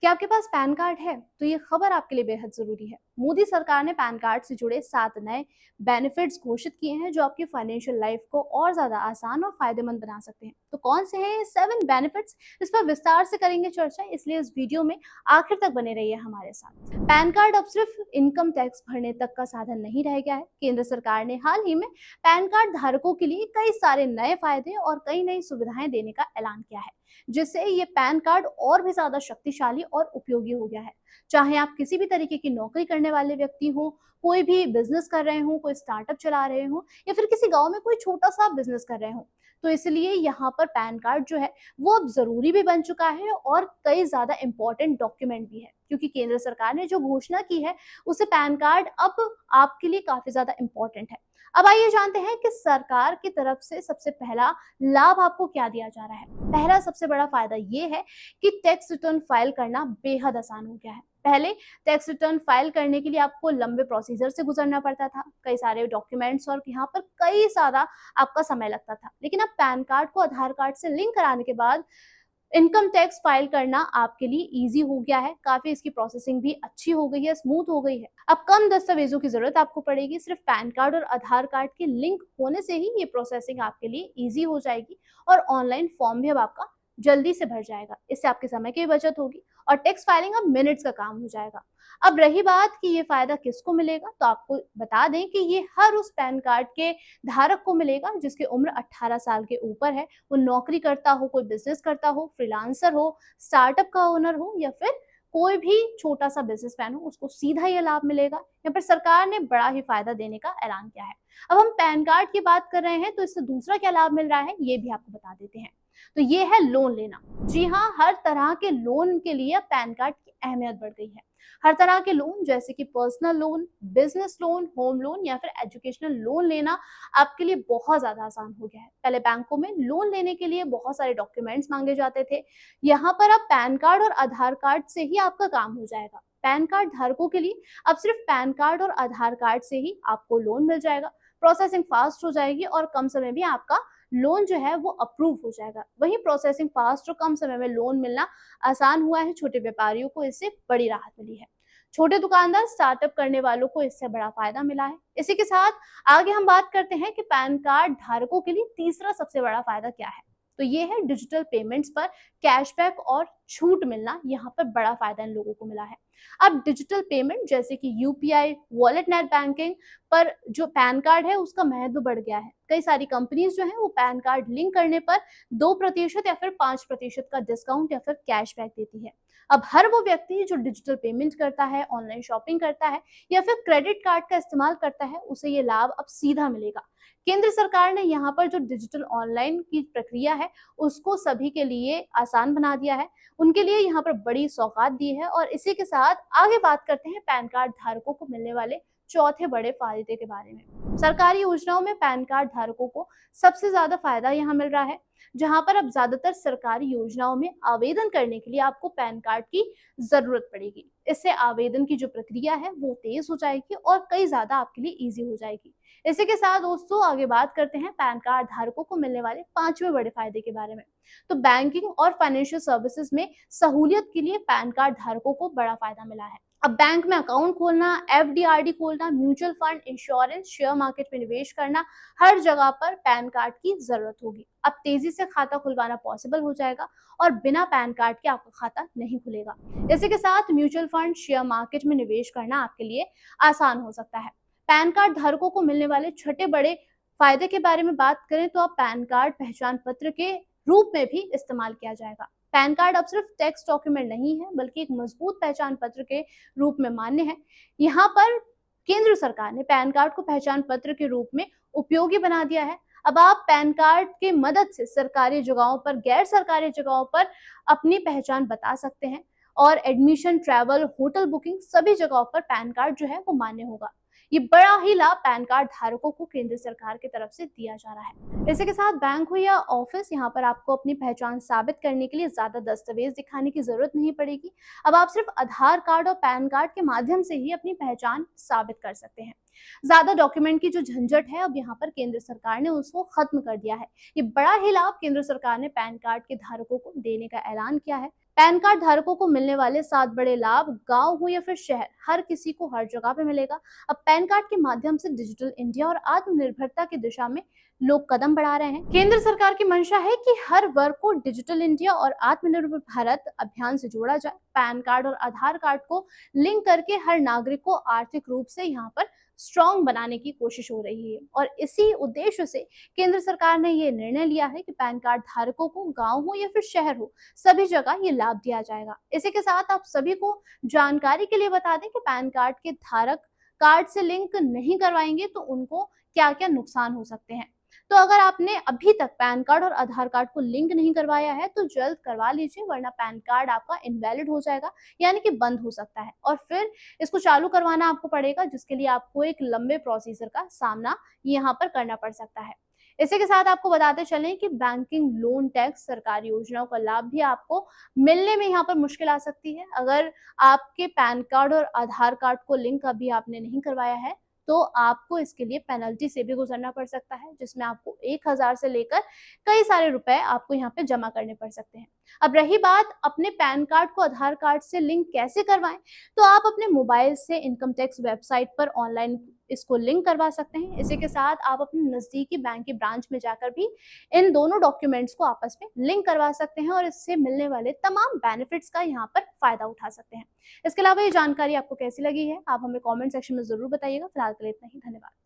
क्या आपके पास pan card है? तो ये खबर आपके लिए बेहद ज़रूरी है। मोदी सरकार ने पैन कार्ड से जुड़े 7 नए बेनिफिट्स घोषित किए हैं जो आपकी फाइनेंशियल लाइफ को और ज़्यादा आसान और फ़ायदेमंद बना सकते हैं। तो कौन से हैं ये 7 बेनिफिट्स? इस पर विस्तार से करेंगे चर्चा, इसलिए इस वीडियो में आखिर तक बने रहिए हमारे साथ। पैन कार्ड अब सिर्फ इनकम टैक्स भरने तक का साधन नहीं रह गया है। केंद्र सरकार ने हाल ही में पैन कार्ड धारकों के लिए कई सारे नए फायदे और कई नई सुविधाएं देने का ऐलान किया है, जिससे ये पैन कार्ड और भी ज्यादा शक्तिशाली और उपयोगी हो गया है। चाहे आप किसी भी तरीके की नौकरी करने वाले व्यक्ति हो, कोई भी बिजनेस कर रहे हो, कोई स्टार्टअप चला रहे हो, या फिर किसी गांव में कोई छोटा सा बिजनेस कर रहे हो, तो इसलिए यहाँ पर पैन कार्ड जो है वो अब जरूरी भी बन चुका है और कई ज्यादा इंपॉर्टेंट डॉक्यूमेंट भी है, क्योंकि केंद्र सरकार ने जो घोषणा की है उससे पैन कार्ड अब आपके लिए काफी ज्यादा इंपॉर्टेंट है। अब आइए जानते हैं कि सरकार की तरफ से सबसे पहला लाभ आपको क्या दिया जा रहा है। पहला सबसे बड़ा फायदा ये है कि टैक्स रिटर्न फाइल करना बेहद आसान हो गया है। पहले टैक्स रिटर्न फाइल करने के लिए आपको लंबे प्रोसीजर से गुजरना पड़ता था, कई सारे डॉक्यूमेंट्स और यहाँ पर कई सारा आपका समय लगता था। लेकिन अब पैन कार्ड को आधार कार्ड से लिंक कराने के बाद इनकम टैक्स फाइल करना आपके लिए इजी हो गया है। काफी इसकी प्रोसेसिंग भी अच्छी हो गई है, स्मूथ हो गई है। अब कम दस्तावेजों की जरूरत आपको पड़ेगी। सिर्फ पैन कार्ड और आधार कार्ड के लिंक होने से ही ये प्रोसेसिंग आपके लिए इजी हो जाएगी और ऑनलाइन फॉर्म भी अब आपका जल्दी से भर जाएगा। इससे आपके समय की भी बचत होगी और टैक्स फाइलिंग अब मिनट्स का काम हो जाएगा। अब रही बात कि ये फायदा किसको मिलेगा, तो आपको बता दें कि ये हर उस पैन कार्ड के धारक को मिलेगा जिसकी उम्र 18 साल के ऊपर है। वो नौकरी करता हो, कोई बिजनेस करता हो, फ्रीलांसर हो, स्टार्टअप का ओनर हो, या फिर कोई भी छोटा सा बिजनेसमैन हो, उसको सीधा ये लाभ मिलेगा। यहाँ पर सरकार ने बड़ा ही फायदा देने का ऐलान किया है। अब हम पैन कार्ड की बात कर रहे हैं, तो इससे दूसरा क्या लाभ मिल रहा है ये भी आपको बता देते हैं। तो ये है लोन लेना। जी हाँ, हर तरह के लोन के लिए पैन कार्ड की अहमियत बढ़ गई है। हर तरह के लोन जैसे कि personal loan, business loan, home loan या फिर एजुकेशनल लोन लेना आपके लिए बहुत ज्यादा आसान हो गया है। पहले बैंकों में लोन लेने के लिए बहुत सारे डॉक्यूमेंट्स मांगे जाते थे। यहाँ पर अब पैन कार्ड और आधार कार्ड से ही आपका काम हो जाएगा। पैन कार्ड धारकों के लिए अब सिर्फ पैन कार्ड और आधार कार्ड से ही आपको लोन मिल जाएगा। प्रोसेसिंग फास्ट हो जाएगी और कम समय में आपका लोन जो है वो अप्रूव हो जाएगा। वहीं प्रोसेसिंग फास्ट और कम समय में लोन मिलना आसान हुआ है, छोटे व्यापारियों को इससे बड़ी राहत मिली है। छोटे दुकानदार, स्टार्टअप करने वालों को इससे बड़ा फायदा मिला है। इसी के साथ आगे हम बात करते हैं कि पैन कार्ड धारकों के लिए तीसरा सबसे बड़ा फायदा क्या है। तो ये है डिजिटल पेमेंट्स पर कैशबैक और छूट मिलना। यहाँ पर बड़ा फायदा इन लोगों को मिला है। अब डिजिटल पेमेंट जैसे कि यूपीआई, वॉलेट, नेट बैंकिंग पर जो पैन कार्ड है उसका महत्व बढ़ गया है। कई सारी कंपनीज जो है वो पैन कार्ड लिंक करने पर 2% या फिर 5% का डिस्काउंट या फिर कैशबैक देती है। अब हर वो व्यक्ति जो डिजिटल पेमेंट करता है, ऑनलाइन शॉपिंग करता है या फिर क्रेडिट कार्ड का इस्तेमाल करता है, उसे ये लाभ अब सीधा मिलेगा। केंद्र सरकार ने यहाँ पर जो डिजिटल ऑनलाइन की प्रक्रिया है उसको सभी के लिए आसान बना दिया है। उनके लिए यहाँ पर बड़ी सौगात दी है। और इसी के साथ आगे बात करते हैं पैन कार्ड धारकों को मिलने वाले चौथे बड़े फायदे के बारे में। सरकारी योजनाओं में पैन कार्ड धारकों को सबसे ज्यादा फायदा यहाँ मिल रहा है। जहां पर अब ज्यादातर सरकारी योजनाओं में आवेदन करने के लिए आपको पैन कार्ड की जरूरत पड़ेगी। इससे आवेदन की जो प्रक्रिया है वो तेज हो जाएगी और कई ज्यादा आपके लिए इजी हो जाएगी। इसी के साथ दोस्तों आगे बात करते हैं पैन कार्ड धारकों को मिलने वाले पांचवें बड़े फायदे के बारे में। तो बैंकिंग और फाइनेंशियल सर्विसेज में सहूलियत के लिए पैन कार्ड धारकों को बड़ा फायदा मिला है। अब बैंक में अकाउंट खोलना, एफडीआरडी खोलना, mutual fund, insurance, share market में निवेश करना, हर जगह पर पैन कार्ड की जरूरत होगी। अब तेजी से खाता खुलवाना पॉसिबल हो जाएगा और बिना पैन कार्ड के आपका खाता नहीं खुलेगा। इसी के साथ म्यूचुअल फंड, शेयर मार्केट में निवेश करना आपके लिए आसान हो सकता है। पैन कार्ड धारकों को मिलने वाले छठे बड़े फायदे के बारे में बात करें तो अब पैन कार्ड पहचान पत्र के रूप में भी इस्तेमाल किया जाएगा। पैन कार्ड अब सिर्फ टेक्स्ट डॉक्यूमेंट नहीं है बल्कि एक मजबूत पहचान पत्र के रूप में मान्य है। यहाँ पर केंद्र सरकार ने पैन कार्ड को पहचान पत्र के रूप में उपयोगी बना दिया है। अब आप पैन कार्ड की मदद से सरकारी जगहों पर, गैर सरकारी जगहों पर अपनी पहचान बता सकते हैं और एडमिशन, ट्रैवल, होटल बुकिंग सभी जगहों पर पैन कार्ड जो है वो मान्य होगा। ये बड़ा ही लाभ पैन कार्ड धारकों को केंद्र सरकार की तरफ से दिया जा रहा है। इसी के साथ बैंक हो या ऑफिस, यहाँ पर आपको अपनी पहचान साबित करने के लिए ज्यादा दस्तावेज दिखाने की जरूरत नहीं पड़ेगी। अब आप सिर्फ आधार कार्ड और पैन कार्ड के माध्यम से ही अपनी पहचान साबित कर सकते हैं। ज्यादा डॉक्यूमेंट की जो झंझट है अब यहाँ पर केंद्र सरकार ने उसको खत्म कर दिया है। ये बड़ा ही लाभ केंद्र सरकार ने पैन कार्ड के धारकों को देने का ऐलान किया है। पैन कार्ड धारकों को मिलने वाले 7 बड़े लाभ, गांव हो या फिर शहर, हर किसी को हर जगह पे मिलेगा। अब पैन कार्ड के माध्यम से डिजिटल इंडिया और आत्मनिर्भरता की दिशा में लोग कदम बढ़ा रहे हैं। केंद्र सरकार की मंशा है कि हर वर्ग को डिजिटल इंडिया और आत्मनिर्भर भारत अभियान से जोड़ा जाए। पैन कार्ड और आधार कार्ड को लिंक करके हर नागरिक को आर्थिक रूप से यहाँ पर स्ट्रांग बनाने की कोशिश हो रही है और इसी उद्देश्य से केंद्र सरकार ने ये निर्णय लिया है कि पैन कार्ड धारकों को गांव हो या फिर शहर हो, सभी जगह ये लाभ दिया जाएगा। इसी के साथ आप सभी को जानकारी के लिए बता दें कि पैन कार्ड के धारक कार्ड से लिंक नहीं करवाएंगे तो उनको क्या क्या नुकसान हो सकते हैं। तो अगर आपने अभी तक पैन कार्ड और आधार कार्ड को लिंक नहीं करवाया है तो जल्द करवा लीजिए, वरना पैन कार्ड आपका इनवैलिड हो जाएगा, यानी कि बंद हो सकता है और फिर इसको चालू करवाना आपको पड़ेगा, जिसके लिए आपको एक लंबे प्रोसीजर का सामना यहाँ पर करना पड़ सकता है। इसी के साथ आपको बताते चलें कि बैंकिंग, लोन, टैक्स, सरकारी योजनाओं का लाभ भी आपको मिलने में यहाँ पर मुश्किल आ सकती है। अगर आपके पैन कार्ड और आधार कार्ड को लिंक अभी आपने नहीं करवाया है तो आपको इसके लिए पेनल्टी से भी गुजरना पड़ सकता है, जिसमें आपको 1000 से लेकर कई सारे रुपए आपको यहाँ पे जमा करने पड़ सकते हैं। अब रही बात अपने पैन कार्ड को आधार कार्ड से लिंक कैसे करवाएं, तो आप अपने मोबाइल से इनकम टैक्स वेबसाइट पर ऑनलाइन इसको लिंक करवा सकते हैं। इसी के साथ आप अपने नजदीकी बैंक के ब्रांच में जाकर भी इन दोनों डॉक्यूमेंट्स को आपस में लिंक करवा सकते हैं और इससे मिलने वाले तमाम बेनिफिट्स का यहाँ पर फायदा उठा सकते हैं। इसके अलावा ये जानकारी आपको कैसी लगी है, आप हमें कमेंट सेक्शन में जरूर बताइएगा। फिलहाल के लिए इतना ही, धन्यवाद।